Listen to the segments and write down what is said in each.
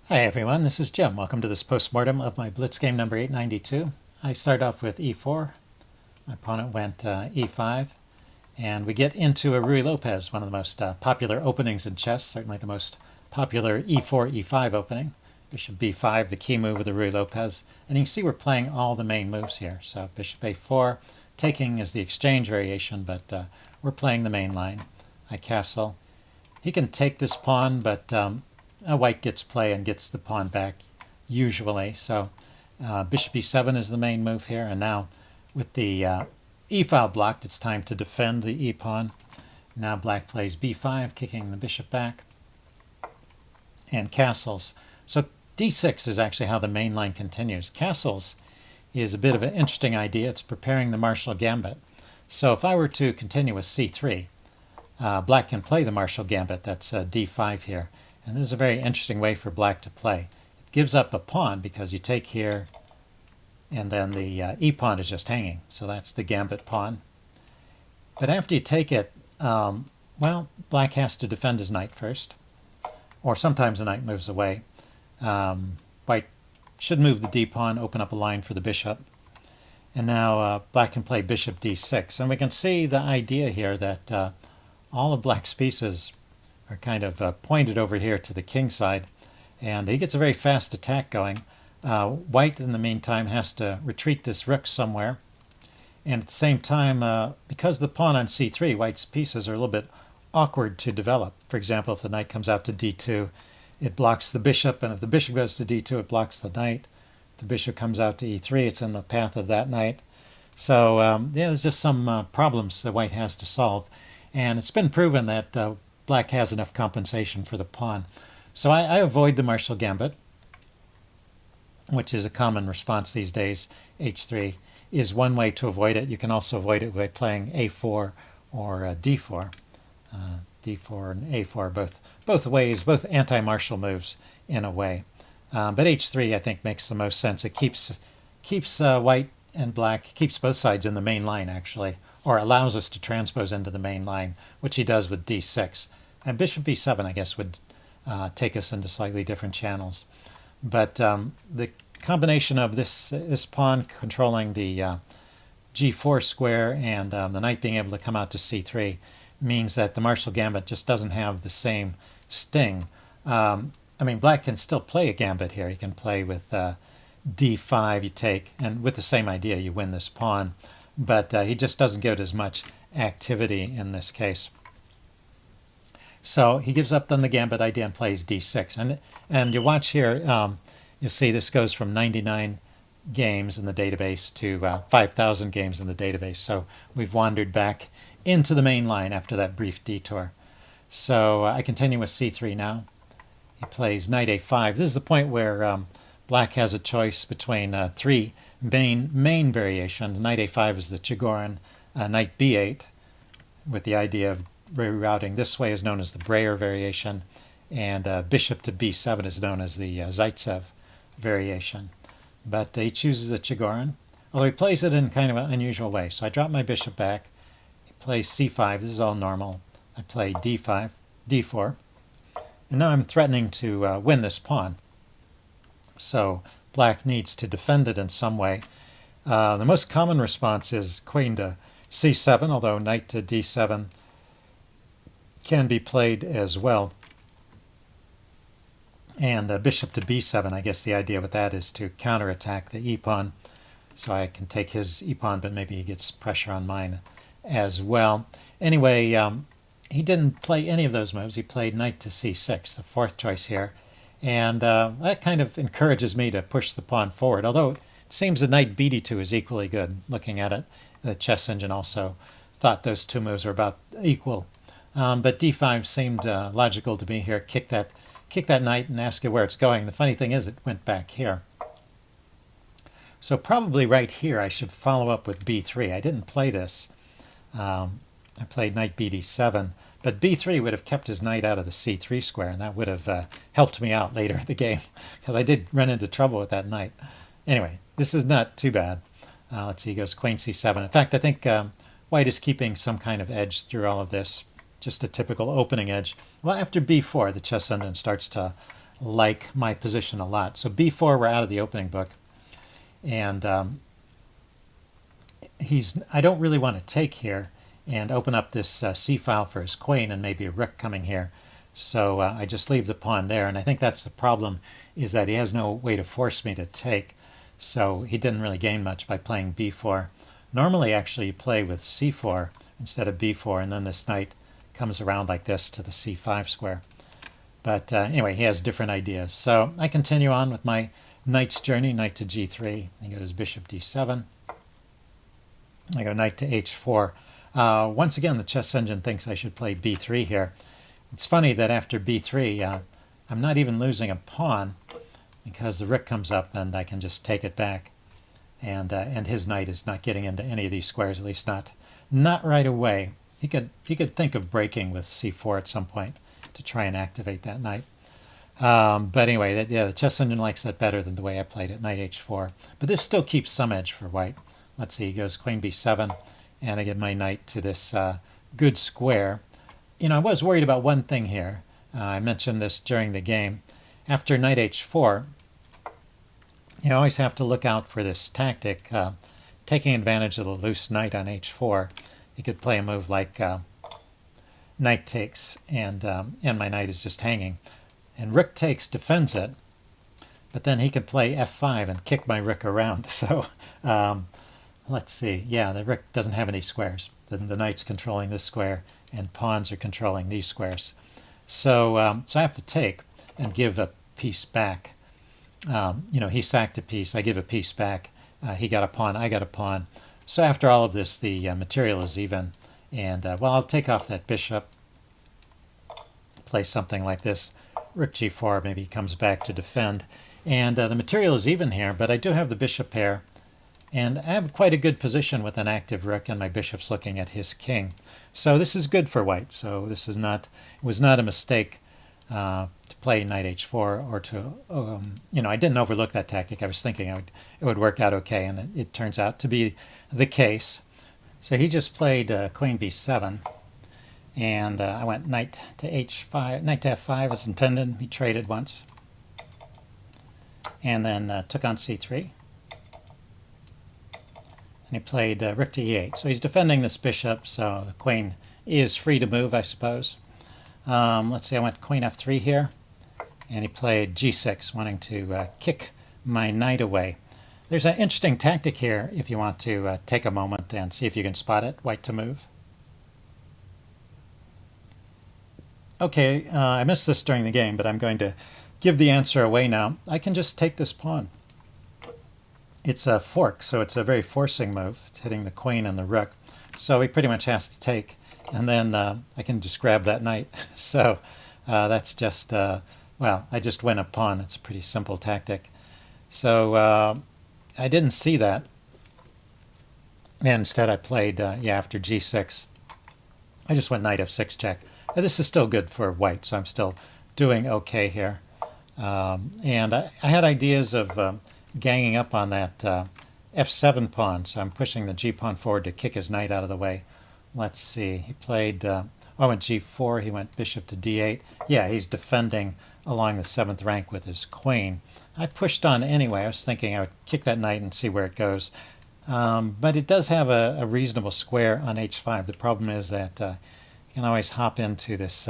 Hi everyone, this is Jim. Welcome to this postmortem of my Blitz game number 892. I start off with e4. My opponent went e5. And we get into a Ruy Lopez, one of the most popular openings in chess, certainly the most popular e4, e5 opening. Bishop b5, the key move of the Ruy Lopez. And you can see we're playing all the main moves here. So bishop a4, taking is the exchange variation, but we're playing the main line. I castle. He can take this pawn, but white gets play and gets the pawn back usually. So bishop e7 is the main move here. And now with the e-file blocked, it's time to defend the e-pawn. Now black plays b5, kicking the bishop back, and castles. So d6 is actually how the main line continues. Castles is a bit of an interesting idea. It's preparing the Marshall Gambit. So if I were to continue with c3, black can play the Marshall Gambit. That's d5 here. And this is a very interesting way for black to play. It gives up a pawn because you take here, and then the e-pawn is just hanging. So that's the Gambit pawn. But after you take it, well, black has to defend his knight first. Or sometimes the knight moves away. White should move the d-pawn, open up a line for the bishop. And now black can play bishop d6. And we can see the idea here that all of black's pieces are kind of pointed over here to the king side. And he gets a very fast attack going. White, in the meantime, has to retreat this rook somewhere. And at the same time, because the pawn on c3, white's pieces are a little bit awkward to develop. For example, if the knight comes out to d2, it blocks the bishop, and if the bishop goes to d2, it blocks the knight. If the bishop comes out to e3, it's in the path of that knight. So yeah, there's just some problems that white has to solve. And it's been proven that black has enough compensation for the pawn. So I avoid the Marshall Gambit, which is a common response these days. H3 is one way to avoid it. You can also avoid it by playing a4 or d4. d4 and a4, both ways, both anti-Marshall moves in a way. But h3, I think, makes the most sense. It keeps white and black, keeps both sides in the main line, actually, or allows us to transpose into the main line, which he does with d6. And bishop b7, I guess, would take us into slightly different channels. But the combination of this pawn controlling the g4 square and the knight being able to come out to c3 means that the Marshall Gambit just doesn't have the same sting. I mean, black can still play a gambit here. He can play with d5, you take, and with the same idea, you win this pawn. But he just doesn't get as much activity in this case. So he gives up then the gambit idea and plays d6. And you watch here, you see this goes from 99 games in the database to 5,000 games in the database. So we've wandered back into the main line after that brief detour. So I continue with c3 now. He plays knight a5. This is the point where black has a choice between three main variations. Knight a5 is the Chigorin, knight b8, with the idea of rerouting this way is known as the Breyer variation, and bishop to b7 is known as the Zaitsev variation. But he chooses a Chigorin, although he plays it in kind of an unusual way. So I drop my bishop back, he plays c5, this is all normal. I play d5, d4, and now I'm threatening to win this pawn. So black needs to defend it in some way. The most common response is queen to c7, although knight to d7 can be played as well. And bishop to b7, I guess the idea with that is to counterattack the e-pawn. So I can take his e-pawn, but maybe he gets pressure on mine as well. Anyway, he didn't play any of those moves. He played knight to c6, the fourth choice here. And that kind of encourages me to push the pawn forward, although it seems that knight bd2 is equally good. Looking at it, the chess engine also thought those two moves were about equal. But d5 seemed logical to me here. Kick that knight and ask it where it's going. The funny thing is it went back here. So probably right here I should follow up with b3. I didn't play this. I played knight bd7. But b3 would have kept his knight out of the c3 square, and that would have helped me out later in the game, because I did run into trouble with that knight. Anyway, this is not too bad. Let's see, he goes queen c7. In fact, I think white is keeping some kind of edge through all of this, just a typical opening edge. Well, after b4, the chess engine starts to like my position a lot. So b4, we're out of the opening book, and I don't really want to take here and open up this c file for his queen and maybe a rook coming here. So I just leave the pawn there, and I think that's the problem, is that he has no way to force me to take. So he didn't really gain much by playing b4. Normally, actually, you play with c4 instead of b4, and then this knight comes around like this to the c5 square. But anyway, he has different ideas. So I continue on with my knight's journey, knight to g3. He goes bishop d7. I go knight to h4. Once again, the chess engine thinks I should play b3 here. It's funny that after b3, I'm not even losing a pawn, because the rook comes up and I can just take it back. And his knight is not getting into any of these squares, at least not right away. He could think of breaking with c4 at some point to try and activate that knight. But anyway, the chess engine likes that better than the way I played it, knight h4. But this still keeps some edge for white. Let's see, he goes queen b7, and I get my knight to this good square. I was worried about one thing here. I mentioned this during the game. After knight h4, you always have to look out for this tactic, taking advantage of the loose knight on h4. You could play a move like knight takes, and my knight is just hanging. And rook takes defends it, but then he could play f5 and kick my rook around. So let's see. Yeah, the rook doesn't have any squares. The knight's controlling this square, and pawns are controlling these squares. So so I have to take and give a piece back. He sacked a piece. I give a piece back. He got a pawn. I got a pawn. So after all of this, the material is even. And, well, I'll take off that bishop, play something like this. Rook g4, maybe he comes back to defend. And the material is even here, but I do have the bishop pair. And I have quite a good position with an active rook, and my bishop's looking at his king. So this is good for white. So this is not, it was not a mistake to play knight h4, or to, I didn't overlook that tactic. I was thinking it would work out okay, and it turns out to be the case. So he just played queen b7, and I went knight to h5, knight to f5 as intended. He traded once, and then took on c3. And he played rook to e8. So he's defending this bishop, so the queen is free to move, I suppose. Let's see, I went queen f3 here, and he played g6, wanting to kick my knight away. There's an interesting tactic here if you want to take a moment and see if you can spot it, white to move. Okay, I missed this during the game, but I'm going to give the answer away now. I can just take this pawn. It's a fork, so it's a very forcing move. It's hitting the queen and the rook. So he pretty much has to take, and then I can just grab that knight. So that's just, well, I just win a pawn. It's a pretty simple tactic. So I didn't see that. And instead I played, after g6, I just went knight f6 check. This is still good for white, so I'm still doing okay here. And I had ideas of ganging up on that f7 pawn, so I'm pushing the g pawn forward to kick his knight out of the way. Let's see, he played, went g4, he went bishop to d8. Yeah, he's defending along the 7th rank with his queen. I pushed on anyway. I was thinking I would kick that knight and see where it goes. But it does have a reasonable square on h5. The problem is that you can always hop into this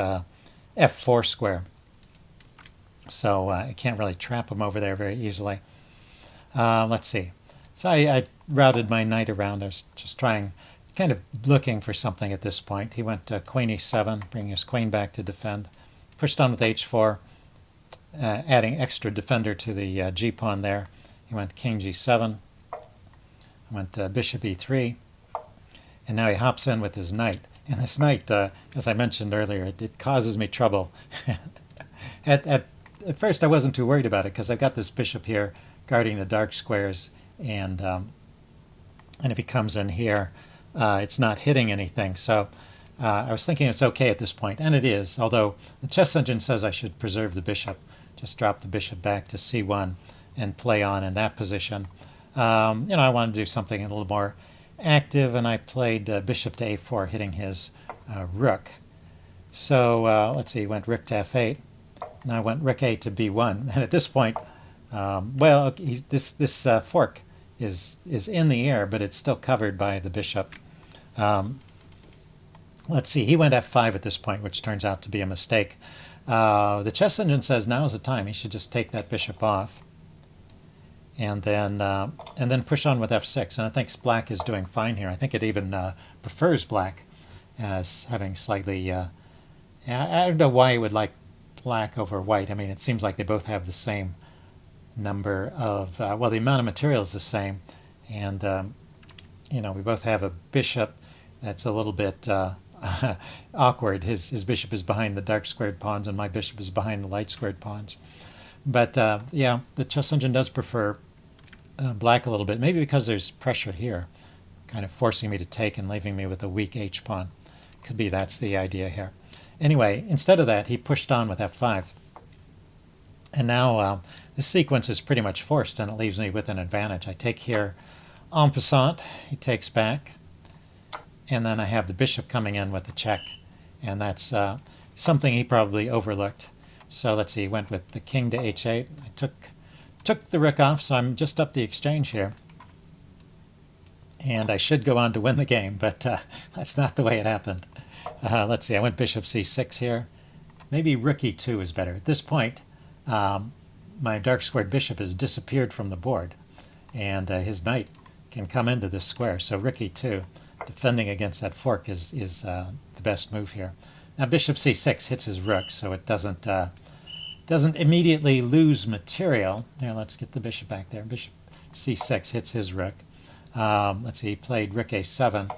f4 square. So I can't really trap him over there very easily. Let's see. So I routed my knight around. I was just kind of looking for something at this point. He went queen e7, bringing his queen back to defend. Pushed on with h4, adding extra defender to the g-pawn there. He went king g7. I went bishop e3. And now he hops in with his knight. And this knight, as I mentioned earlier, it causes me trouble. At first I wasn't too worried about it, because I've got this bishop here guarding the dark squares, and if he comes in here, it's not hitting anything. So I was thinking it's okay at this point, and it is, although the chess engine says I should preserve the bishop. Just drop the bishop back to c1 and play on in that position. I wanted to do something a little more active, and I played bishop to a4, hitting his rook. So let's see, he went rook to f8. and I went rook a to b1. And at this point, well, this fork is in the air, but it's still covered by the bishop. Let's see, he went f5 at this point, which turns out to be a mistake. The chess engine says now is the time. He should just take that bishop off, and then push on with f6. And I think black is doing fine here. I think it even prefers black as having slightly. I don't know why it would like black over white. I mean, it seems like they both have the same number of. Well, the amount of material is the same, and you know, we both have a bishop that's a little bit awkward. His bishop is behind the dark squared pawns, and my bishop is behind the light squared pawns. But yeah, the chess engine does prefer black a little bit, maybe because there's pressure here, kind of forcing me to take and leaving me with a weak h pawn. Could be that's the idea here. Anyway, instead of that, he pushed on with f5. And now this sequence is pretty much forced, and it leaves me with an advantage. I take here en passant, he takes back, and then I have the bishop coming in with the check, and that's something he probably overlooked. So let's see, he went with the king to h8. I took the rook off, so I'm just up the exchange here. And I should go on to win the game, but that's not the way it happened. Let's see, I went bishop c6 here. Maybe rook e2 is better. At this point, my dark squared bishop has disappeared from the board, and his knight can come into this square. So rook e2, defending against that fork, is the best move here. Now bishop c6 hits his rook, so it doesn't immediately lose material. Here, let's get the bishop back there. Bishop c6 hits his rook. Let's see, he played rook a7,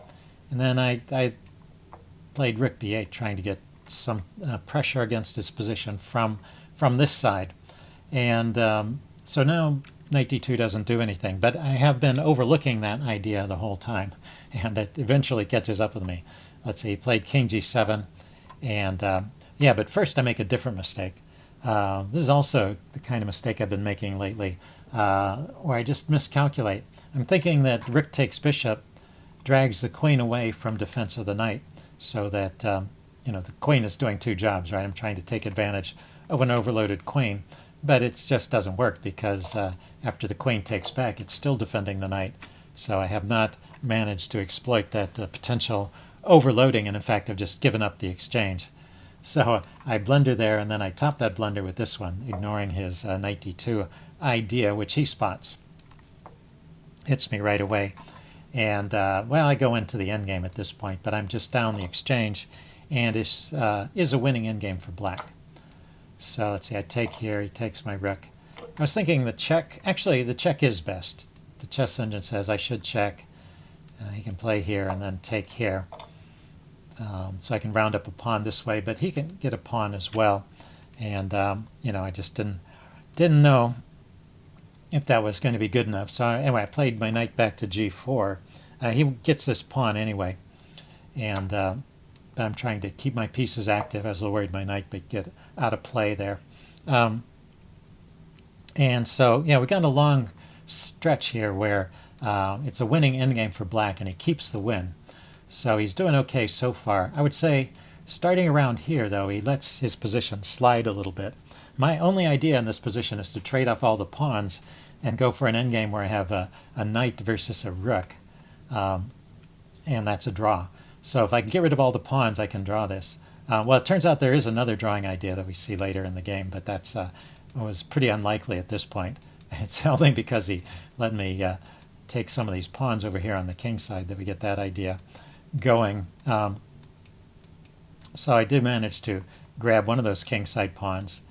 and then I played rook b8, trying to get some pressure against his position from this side. And so now knight d2 doesn't do anything, but I have been overlooking that idea the whole time, and it eventually catches up with me. Let's see, he played king g7, and yeah, but first I make a different mistake. This is also the kind of mistake I've been making lately, where I just miscalculate. I'm thinking that rook takes bishop drags the queen away from defense of the knight, so that you know, the queen is doing two jobs, right? I'm trying to take advantage of an overloaded queen, but it just doesn't work because after the queen takes back, it's still defending the knight. So I have not managed to exploit that potential overloading, and in fact, I've just given up the exchange. So I blunder there, and then I top that blunder with this one, ignoring his knight d2 idea, which he spots. Hits me right away. And, well, I go into the endgame at this point, but I'm just down the exchange, and is a winning endgame for black. So let's see, I take here, he takes my rook. I was thinking the check, actually the check is best. The chess engine says I should check. He can play here and then take here. So I can round up a pawn this way, but he can get a pawn as well. And, you know, I just didn't know if that was going to be good enough. So anyway, I played my knight back to g4. He gets this pawn anyway, and but I'm trying to keep my pieces active. I was a little worried my knight would get out of play there. And so, yeah, we got a long stretch here where it's a winning endgame for black, and he keeps the win. So he's doing okay so far. I would say starting around here, though, he lets his position slide a little bit. My only idea in this position is to trade off all the pawns and go for an endgame where I have a knight versus a rook, and that's a draw. So if I can get rid of all the pawns, I can draw this. Well, it turns out there is another drawing idea that we see later in the game, but that's was pretty unlikely at this point. It's only because he let me take some of these pawns over here on the king side that we get that idea going. So I did manage to grab one of those king side pawns,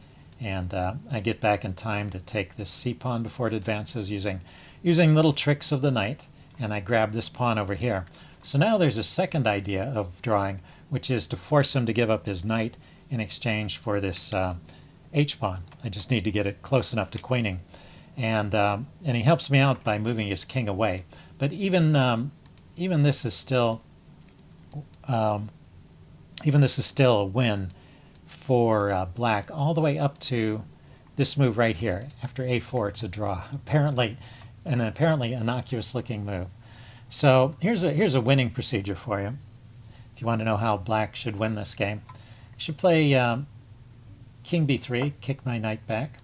and I get back in time to take this c pawn before it advances using little tricks of the knight, and I grab this pawn over here. So now there's a second idea of drawing, which is to force him to give up his knight in exchange for this h pawn. I just need to get it close enough to queening, and he helps me out by moving his king away. But even this is still a win for black, all the way up to this move right here. After a4, it's a draw. Apparently innocuous looking move. So here's a winning procedure for you. If you want to know how black should win this game, you should play king b3, kick my knight back.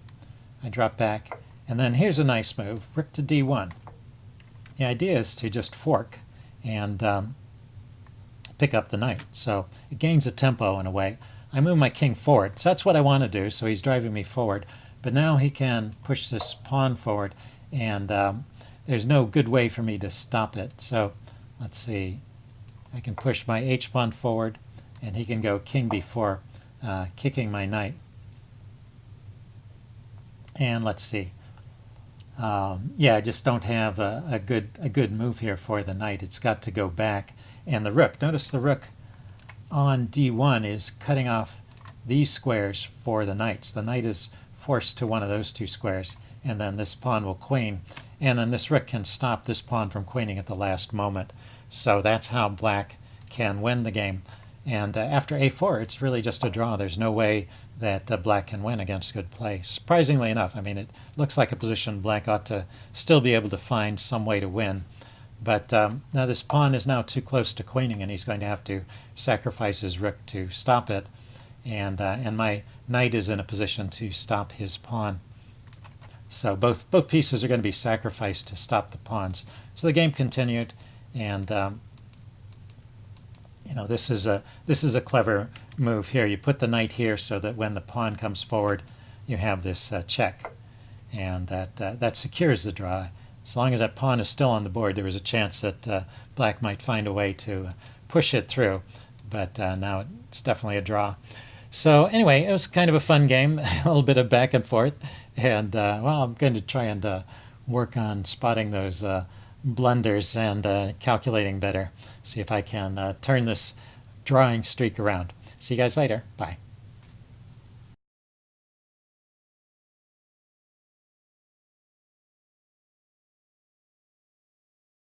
I drop back, and then here's a nice move, rook to d1. The idea is to just fork and pick up the knight, so it gains a tempo in a way. I move my king forward, so that's what I want to do, so he's driving me forward. But now he can push this pawn forward, and there's no good way for me to stop it. So let's see, I can push my h-pawn forward, and he can go king b4, kicking my knight. And let's see, yeah, I just don't have a good move here for the knight. It's got to go back, and the rook. Notice the rook on d1 is cutting off these squares for the knights. The knight is forced to one of those two squares, and then this pawn will queen, and then this rook can stop this pawn from queening at the last moment. So that's how black can win the game. And after a4, it's really just a draw. There's no way that black can win against good play. Surprisingly enough, I mean, it looks like a position black ought to still be able to find some way to win. But now this pawn is now too close to queening, and he's going to have to sacrifice his rook to stop it. And my knight is in a position to stop his pawn. So both pieces are going to be sacrificed to stop the pawns. So the game continued, and you know, this is a clever move here. You put the knight here so that when the pawn comes forward, you have this check, and that secures the draw. As long as that pawn is still on the board, there was a chance that black might find a way to push it through, but now it's definitely a draw. So anyway, it was kind of a fun game, a little bit of back and forth, and well, I'm going to try and work on spotting those blunders and calculating better. See if I can turn this drawing streak around. See you guys later. Bye.